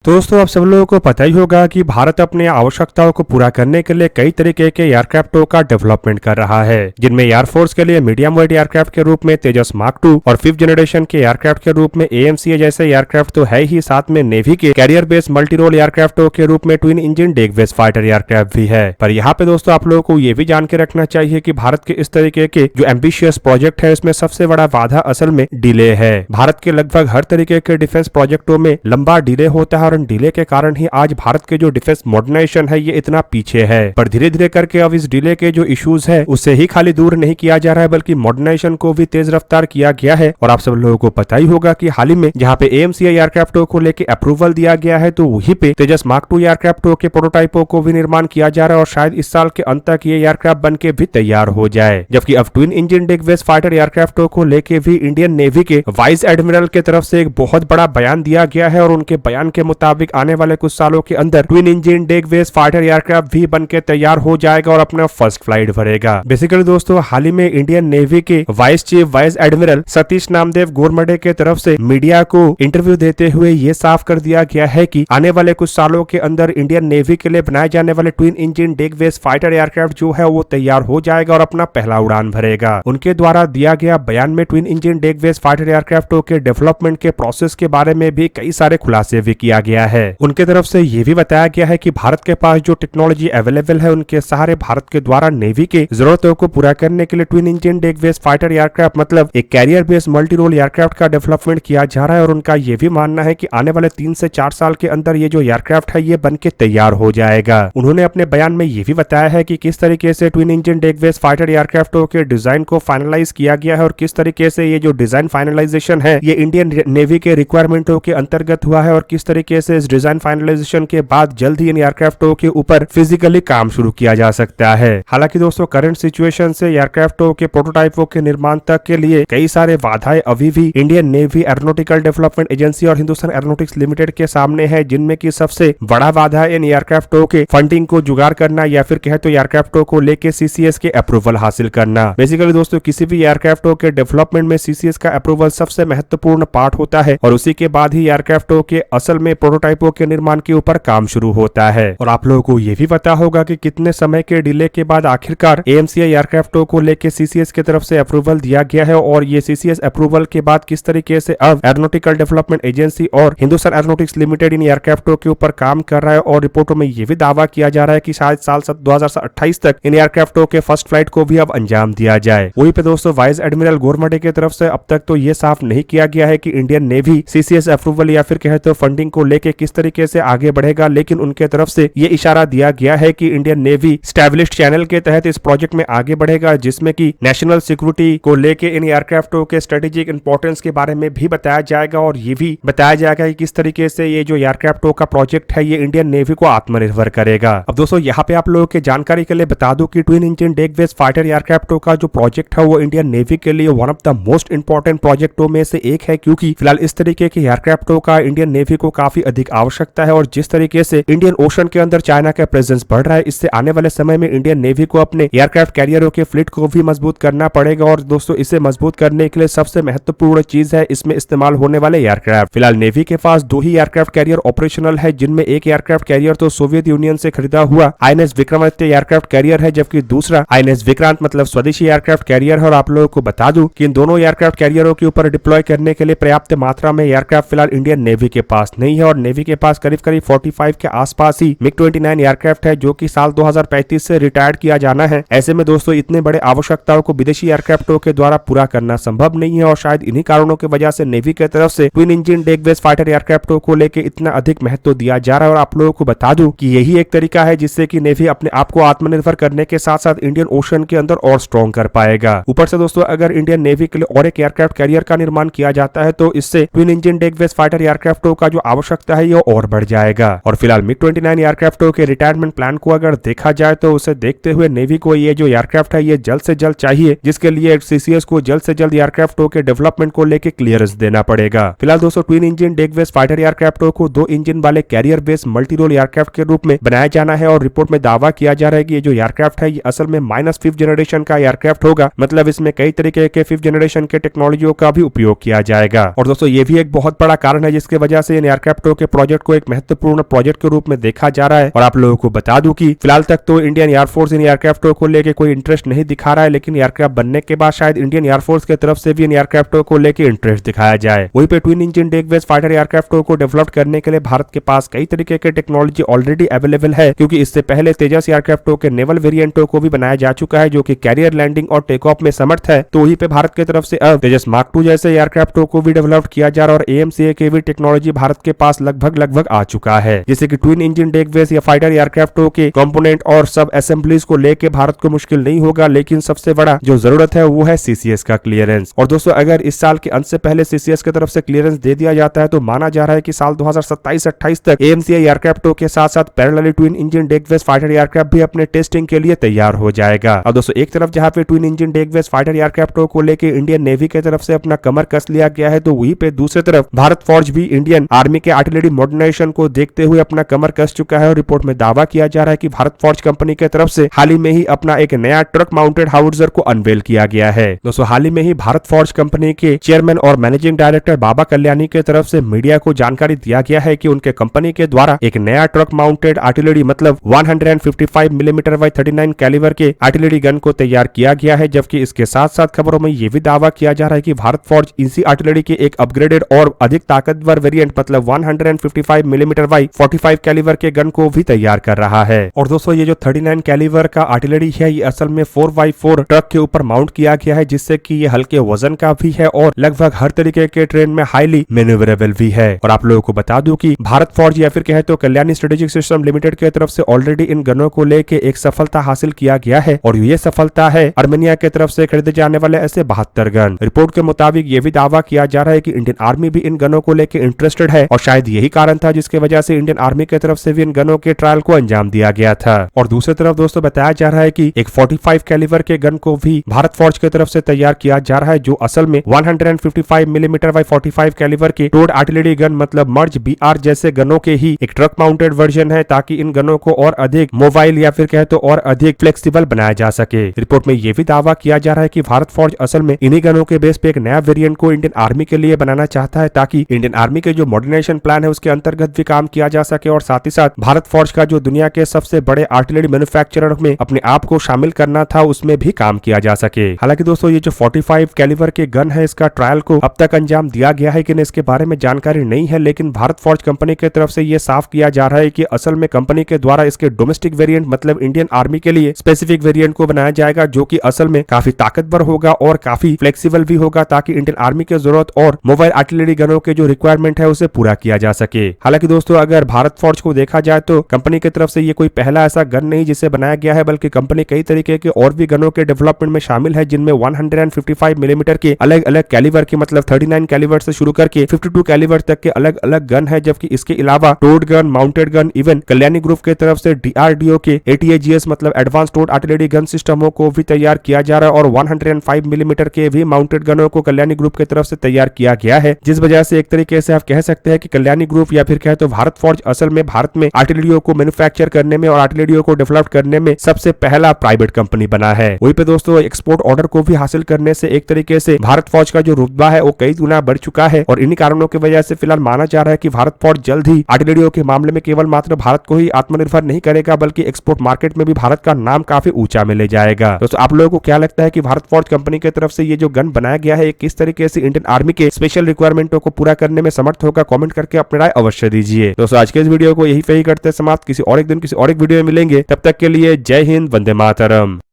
तो दोस्तों आप सब लोगों को पता ही होगा कि भारत अपने आवश्यकताओं को पूरा करने के लिए कई तरीके के एयरक्राफ्टों का डेवलपमेंट कर रहा है, जिनमें एयरफोर्स के लिए मीडियम वेट एयरक्राफ्ट के रूप में तेजस मार्क 2 और 5th जनरेशन के एयरक्राफ्ट के रूप में AMCA जैसे एयरक्राफ्ट तो है ही, साथ में नेवी के कैरियर बेस्ड मल्टी रोल एयरक्राफ्टों के रूप में twin engine deck based fighter aircraft भी है। पर यहाँ पे दोस्तों आप लोगों को ये भी जान के रखना चाहिए कि भारत के इस तरीके के जो एम्बिशियस प्रोजेक्ट है इसमें सबसे बड़ा बाधा असल में डिले है। भारत के लगभग हर तरीके के डिफेंस प्रोजेक्टों में लंबा डिले होता है और इन डिले के कारण ही आज भारत के जो डिफेंस मॉडर्नाइजेशन है ये इतना पीछे है। पर धीरे धीरे करके अब इस डिले के जो इश्यूज है उससे ही खाली दूर नहीं किया जा रहा है, बल्कि मॉडर्नाइजेशन को भी तेज रफ्तार किया गया है। और आप सब लोगों को पता ही होगा कि हाल ही में जहाँ पे AMCA एयरक्राफ्टों को लेकर अप्रूवल दिया गया है, तो वहीं पे तेजस मार्क 2 एयरक्राफ्टों के प्रोटोटाइपों को भी निर्माण किया जा रहा है और शायद इस साल के अंत तक ये एयरक्राफ्ट बन के भी तैयार हो जाए। जबकि अब twin engine deck based fighter एयरक्राफ्टों को लेके भी इंडियन नेवी के वाइस एडमिरल की तरफ से एक बहुत बड़ा बयान दिया गया है और उनके बयान के मुताबिक आने वाले कुछ सालों के अंदर twin engine deck based fighter aircraft भी बनके तैयार हो जाएगा और अपना फर्स्ट फ्लाइट भरेगा। बेसिकली दोस्तों हाल ही में इंडियन नेवी के vice chief vice admiral Satish Namdev Gormade के तरफ से मीडिया को इंटरव्यू देते हुए ये साफ कर दिया गया है कि आने वाले कुछ सालों के अंदर इंडियन नेवी के लिए बनाए जाने वाले twin engine deck based fighter aircraft जो है वो तैयार हो जाएगा और अपना पहला उड़ान भरेगा। उनके द्वारा दिया गया बयान में twin engine deck based fighter एयरक्राफ्टों के डेवलपमेंट के प्रोसेस के बारे में भी कई सारे खुलासे भी किया गया है। उनके तरफ से ये भी बताया गया है कि भारत के पास जो टेक्नोलॉजी अवेलेबल है उनके सहारे भारत के द्वारा नेवी के जरूरतों को पूरा करने के लिए twin engine deck based fighter aircraft मतलब एक carrier based multi role aircraft का डेवलपमेंट किया जा रहा है। और उनका ये भी मानना है कि आने वाले 3 से 4 साल के अंदर ये जो एयरक्राफ्ट है ये बन के तैयार हो जाएगा। उन्होंने अपने बयान में ये भी बताया है कि किस तरीके से twin engine deck based fighter एयरक्राफ्टों के डिजाइन को फाइनलाइज किया गया है और किस तरीके से ये जो डिजाइन फाइनलाइजेशन है ये इंडियन नेवी के रिक्वायरमेंटों के अंतर्गत हुआ है और किस तरीके से इस डिजाइन फाइनलाइजेशन के बाद जल्द ही इन एयरक्राफ्टों के ऊपर फिजिकली काम शुरू किया जा सकता है। हालांकि दोस्तों करंट सिचुएशन से एयरक्राफ्टों के प्रोटोटाइपों के निर्माण तक के लिए कई सारे बाधाएं अभी भी Indian navy aeronautical development agency और हिंदुस्तान एरोनॉटिक्स लिमिटेड के सामने है, जिनमें की सबसे बड़ा बाधा इन एयरक्राफ्टों के फंडिंग को जुगाड़ करना या फिर कहे तो एयरक्राफ्टों को लेके CCS के अप्रूवल हासिल करना। बेसिकली दोस्तों किसी भी एयरक्राफ्टों के डेवलपमेंट में CCS का अप्रूवल सबसे महत्वपूर्ण पार्ट होता है और उसी के बाद ही एयरक्राफ्टों के असल में प्रोटोटाइपों के निर्माण के ऊपर काम शुरू होता है। और आप लोगों को ये भी पता होगा कि कितने समय के डिले के बाद आखिरकार AMCA एयरक्राफ्टों को लेके CCS की तरफ से अप्रूवल दिया गया है और ये CCS अप्रूवल के बाद किस तरीके से अब एरोनॉटिकल डेवलपमेंट एजेंसी और हिंदुस्तान एरोनॉटिक्स लिमिटेड इन एयरक्राफ्टों के ऊपर काम कर रहा है। और रिपोर्टों में ये भी दावा किया जा रहा है कि शायद साल 2028 तक इन एयरक्राफ्टों के फर्स्ट फ्लाइट को भी अब अंजाम दिया जाए। वहीं पे दोस्तों वाइस एडमिरल गोरमडे की तरफ से अब तक तो ये साफ नहीं किया गया है कि इंडियन नेवी CCS अप्रूवल या फिर कहे तो फंडिंग को लेके किस तरीके से आगे बढ़ेगा, लेकिन उनके तरफ से ये इशारा दिया गया है कि इंडियन नेवी स्टैब्लिश्ड चैनल के तहत इस प्रोजेक्ट में आगे बढ़ेगा, जिसमें कि नेशनल सिक्योरिटी को लेके इन एयरक्राफ्टों के स्ट्रेटेजिक इंपॉर्टेंस के बारे में भी बताया जाएगा और ये भी बताया जाएगा कि किस तरीके से ये जो एयरक्राफ्टों का प्रोजेक्ट है ये इंडियन नेवी को आत्मनिर्भर करेगा। अब दोस्तों यहाँ पे आप लोगों के जानकारी के लिए बता दूं कि twin engine deck based fighter एयरक्राफ्टों का जो प्रोजेक्ट है वो इंडियन नेवी के लिए one of the most important प्रोजेक्टों में से एक है, क्योंकि फिलहाल इस तरीके के एयरक्राफ्टों का इंडियन नेवी को काफी अधिक आवश्यकता है। और जिस तरीके से इंडियन ओशन के अंदर चाइना का प्रेजेंस बढ़ रहा है, इससे आने वाले समय में इंडियन नेवी को अपने एयरक्राफ्ट कैरियरों के फ्लीट को भी मजबूत करना पड़ेगा। और दोस्तों इसे मजबूत करने के लिए सबसे महत्वपूर्ण चीज है इसमें इस्तेमाल होने वाले एयरक्राफ्ट। फिलहाल नेवी के पास 2 ही एयरक्राफ्ट कैरियर ऑपरेशनल है, जिनमें एक एयरक्राफ्ट कैरियर तो सोवियत यूनियन से खरीदा हुआ INS विक्रमादित्य एयरक्राफ्ट कैरियर है, जबकि दूसरा INS विक्रांत मतलब स्वदेशी एयरक्राफ्ट कैरियर है। और आप लोगों को बता दूं कि इन दोनों एयरक्राफ्ट कैरियरों के ऊपर डिप्लॉय करने के लिए पर्याप्त मात्रा में एयरक्राफ्ट फिलहाल इंडियन नेवी के पास नहीं है और नेवी के पास करीब 45 के आसपास ही MiG-29 एयरक्राफ्ट है, जो कि साल 2035 से रिटायर्ड किया जाना है। ऐसे में दोस्तों इतने बड़े आवश्यकताओं को विदेशी एयरक्राफ्टों के द्वारा पूरा करना संभव नहीं है और शायद इन्हीं कारणों की वजह से नेवी की तरफ से twin engine deck based fighter एयरक्राफ्टों को लेकर इतना अधिक महत्व दिया जा रहा है। और आप लोगों को बता दूं कि यही एक तरीका है जिससे कि नेवी अपने आप को आत्मनिर्भर करने के साथ साथ इंडियन ओशन के अंदर और स्ट्रॉन्ग कर पाएगा। ऊपर से दोस्तों अगर इंडियन नेवी के लिए और एक एयरक्राफ्ट कैरियर का निर्माण किया जाता है तो इससे twin engine deck based fighter एयरक्राफ्टों का जो आवश्यकता है ये और बढ़ जाएगा। और फिलहाल MiG-29 एयरक्राफ्टों के रिटायरमेंट प्लान को अगर देखा जाए तो उसे देखते हुए नेवी को ये जो एयरक्राफ्ट है ये जल्द से जल्द चाहिए, जिसके लिए CCS को जल्द से जल्द एयरक्राफ्टों के डेवलपमेंट को लेकर क्लियरेंस देना पड़ेगा। फिलहाल दोस्तों twin engine deck based fighter एयरक्राफ्टों को 2 इंजन वाले carrier based multi role aircraft के रूप में बनाया जाना है और रिपोर्ट में दावा किया जा रहा है कि ये जो एयरक्राफ्ट है ये असल में -5th जनरेशन का एयरक्राफ्ट होगा, मतलब इसमें कई तरीके के 5th जनरेशन के टेक्नोलॉजियों का भी उपयोग किया जाएगा। और दोस्तों ये भी एक बहुत बड़ा कारण है जिसकी वजह से इन एयरक्राफ्टों के प्रोजेक्ट को एक महत्वपूर्ण प्रोजेक्ट के रूप में देखा जा रहा है। और आप लोगों को बता दूं कि फिलहाल तक तो इंडियन एयरफोर्स इन एयरक्राफ्टों को लेकर कोई इंटरेस्ट नहीं दिखा रहा है, लेकिन एयरक्राफ्ट बनने के बाद शायद इंडियन एयरफोर्स की तरफ से भी इन एयरक्राफ्टों को लेकर इंटरेस्ट दिखाया जाए। वहीं पे twin engine deck based fighter एयरक्राफ्टों को डेवलप करने के लिए भारत के पास कई तरीके के टेक्नोलॉजी ऑलरेडी अवेलेबल है, क्योंकि इससे पहले तेजस एयरक्राफ्टों के नेवल वेरिएंटों को भी बनाया जा चुका है जो कि कैरियर लैंडिंग और टेक ऑफ में समर्थ है। तो वहीं पे भारत की तरफ से अब तेजस मार्क 2 जैसे एयरक्राफ्टों को भी डेवलप किया जा रहा है और AMCA के भी टेक्नोलॉजी भारत के पास लगभग आ चुका है, जैसे कि ट्विन इंजन डेक बेस्ड या फाइटर एयरक्राफ्टों के कंपोनेंट और सब असेंबलीज को लेकर भारत को मुश्किल नहीं होगा, लेकिन सबसे बड़ा जो जरूरत है वो है CCS का क्लियरेंस। और दोस्तों अगर इस साल के अंत से पहले CCS की तरफ से क्लियरेंस दे दिया जाता है तो माना जा रहा है कि साल 2027-28 तक AMCA एयरक्राफ्टों के साथ साथ parallelly twin engine deck based fighter aircraft भी अपने टेस्टिंग के लिए तैयार हो जाएगा। और दोस्तों एक तरफ जहां पे twin engine deck based fighter एयरक्राफ्टों को लेकर इंडियन नेवी की तरफ से अपना कमर कस लिया गया है, तो वहीं पे दूसरी तरफ भारत फौज भी इंडियन आर्मी के आर्टिलरी मॉडर्नाइजेशन को देखते हुए अपना कमर कस चुका है। और रिपोर्ट में दावा किया जा रहा है कि भारत फौज कंपनी की तरफ से हाल ही में ही अपना एक नया ट्रक माउंटेड हाउर्जर को अनवेल किया गया है। दोस्तों हाल ही में ही भारत फौज कंपनी के चेयरमैन और मैनेजिंग डायरेक्टर बाबा कल्याणी की तरफ से मीडिया को जानकारी दिया गया है कि उनके कंपनी के द्वारा एक नया ट्रक माउंटेड आर्टिलरी मतलब 155 मिलीमीटर बाई 39 कैलिबर के आर्टिलरी गन को तैयार किया गया है। जबकि इसके साथ साथ खबरों में यह भी दावा किया जा रहा है कि भारत फौज इसी आर्टिलरी के एक अपग्रेडेड और अधिक ताकतवर वेरिएंट मतलब 155 मिलीमीटर बाई 45 कैलिबर के गन को भी तैयार कर रहा है। और दोस्तों ये जो 39 कैलिबर का आर्टिलरी है ये असल में 4x4 ट्रक के ऊपर माउंट किया गया है, जिससे कि ये हल्के वजन का भी है और लगभग हर तरीके के ट्रेन में हाईली मैन्यूवरेबल भी है। और आप लोगों को बता दूं कि भारत फौज या फिर कहे तो कल्याणी स्ट्रेटेजिक सिस्टम लिमिटेड की तरफ से ऑलरेडी इन गनों को लेके एक सफलता हासिल किया गया है और ये सफलता है आर्मेनिया की तरफ से खरीदे जाने वाले ऐसे 72 गन। रिपोर्ट के मुताबिक ये भी दावा किया जा रहा है कि इंडियन आर्मी भी इन गनों को लेकर इंटरेस्टेड है और शायद यही कारण था जिसकी वजह से इंडियन आर्मी की तरफ से भी इन गनों के ट्रायल को अंजाम दिया गया था। और दूसरी तरफ दोस्तों बताया जा रहा है कि एक 45 कैलिबर के गन को भी भारत फौज की तरफ से तैयार किया जा रहा है, जो असल में 155 मिलीमीटर बाई 45 कैलिबर के टोड आर्टिलरी गन मतलब मर्ज BR जैसे गनों के ही एक ट्रक माउंटेड वर्जन है, ताकि इन गनों को और अधिक मोबाइल या फिर कहे तो और अधिक फ्लेक्सिबल बनाया जा सके। रिपोर्ट में यह भी दावा किया जा रहा है कि भारत फौज असल में इन्हीं गनों के बेस पे एक नया वेरिएंट को इंडियन आर्मी के लिए बनाना चाहता है, ताकि इंडियन आर्मी के जो मॉडर्नाइजेशन प्लान है उसके अंतर्गत भी काम किया जा सके और साथ ही साथ भारत फौज का जो दुनिया के सबसे बड़े आर्टिलरी मैन्युफैक्चरर में अपने आप को शामिल करना था उसमें भी काम किया जा सके। हालांकि दोस्तों ये जो 45 कैलिबर के गन है इसका ट्रायल को अब तक अंजाम दिया गया है कि नहीं इसके बारे में जानकारी नहीं है, लेकिन भारत फौज कंपनी की तरफ से ये साफ किया जा रहा है कि असल में कंपनी के द्वारा इसके डोमेस्टिक वेरिएंट मतलब इंडियन आर्मी के लिए स्पेसिफिक वेरिएंट को बनाया जाएगा, जो कि असल में काफी ताकतवर होगा और काफी फ्लेक्सिबल भी होगा, ताकि इंडियन आर्मी की जरूरत और मोबाइल आर्टिलरी गनों के जो रिक्वायरमेंट है उसे पूरा किया जा सके। हालांकि दोस्तों अगर भारत फौज को देखा जाए तो कंपनी की तरफ से ये कोई पहला ऐसा गन नहीं जिसे बनाया गया है, बल्कि कंपनी कई तरीके के और भी गनों के डेवलपमेंट में शामिल है, जिनमें 155 मिलीमीटर के अलग अलग कैलिबर के मतलब 39 कैलिबर से शुरू करके 52 कैलिबर तक के अलग अलग गन है। जबकि इसके अलावा towed gun, mounted gun, even Kalyani group की तरफ से DRDO के ATAGS मतलब एडवांस टोड आर्टिलरी गन सिस्टमों को भी तैयार किया जा रहा है और 105 मिलीमीटर के भी माउंटेड गनों को कल्याणी ग्रुप की तरफ से तैयार किया गया है, जिस वजह से एक तरीके से आप कह सकते हैं कि कल्याणी ग्रुप या फिर कहे तो भारत फौज असल में भारत में आर्टिलरियों को मैन्युफैक्चर करने में और आर्टिलरियों को डेवलप करने में सबसे पहला प्राइवेट कंपनी बना है। वहीं पे दोस्तों एक्सपोर्ट ऑर्डर को भी हासिल करने से एक तरीके से भारत फौज का जो रुतबा है वो कई गुना बढ़ चुका है और इन्हीं कारणों की वजह से फिलहाल माना जा रहा है कि भारत फौज जल्द ही आर्टिलरियों के मामले में केवल मात्र भारत को ही आत्मनिर्भर नहीं करेगा, बल्कि एक्सपोर्ट मार्केट में भी भारत का नाम काफी ऊंचा में ले जाएगा। दोस्तों आप लोगों को क्या लगता है कि भारत फौज कंपनी की तरफ से ये जो गन बनाया गया है किस तरीके से इंडियन आर्मी के स्पेशल रिक्वायरमेंटों को पूरा करने में समर्थ होगा? कमेंट करके अपनी राय अवश्य दीजिए। दोस्तों आज के इस वीडियो को यही पे ही करते समाप्त, किसी और एक दिन किसी और एक वीडियो में मिलेंगे, तब तक के लिए जय हिंद, वंदे मातरम।